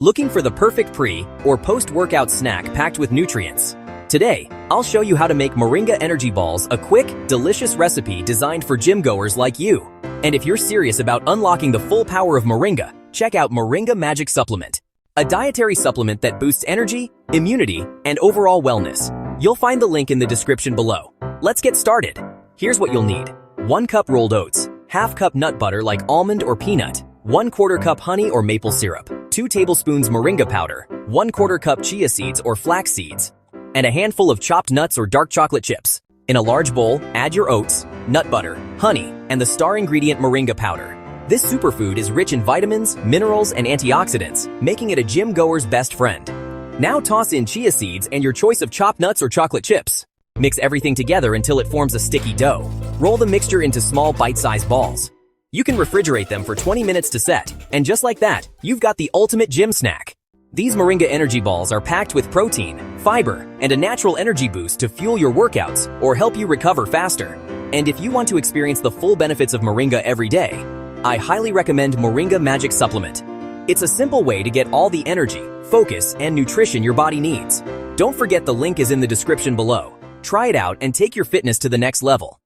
Looking for the perfect pre- or post-workout snack packed with nutrients? Today, I'll show you how to make Moringa Energy Balls, a quick, delicious recipe designed for gym-goers like you. And if you're serious about unlocking the full power of Moringa, check out Moringa Magic Supplement, a dietary supplement that boosts energy, immunity, and overall wellness. You'll find the link in the description below. Let's get started. Here's what you'll need. 1 cup rolled oats, ½ cup nut butter like almond or peanut, 1/4 cup honey or maple syrup, 2 tablespoons moringa powder, 1/4 cup chia seeds or flax seeds, and a handful of chopped nuts or dark chocolate chips. In a large bowl, add your oats, nut butter, honey, and the star ingredient moringa powder. This superfood is rich in vitamins, minerals, and antioxidants, making it a gym-goer's best friend. Now toss in chia seeds and your choice of chopped nuts or chocolate chips. Mix everything together until it forms a sticky dough. Roll the mixture into small bite-sized balls. You can refrigerate them for 20 minutes to set, and just like that, you've got the ultimate gym snack. These Moringa Energy Balls are packed with protein, fiber, and a natural energy boost to fuel your workouts or help you recover faster. And if you want to experience the full benefits of Moringa every day, I highly recommend Moringa Magic Supplement. It's a simple way to get all the energy, focus, and nutrition your body needs. Don't forget the link is in the description below. Try it out and take your fitness to the next level.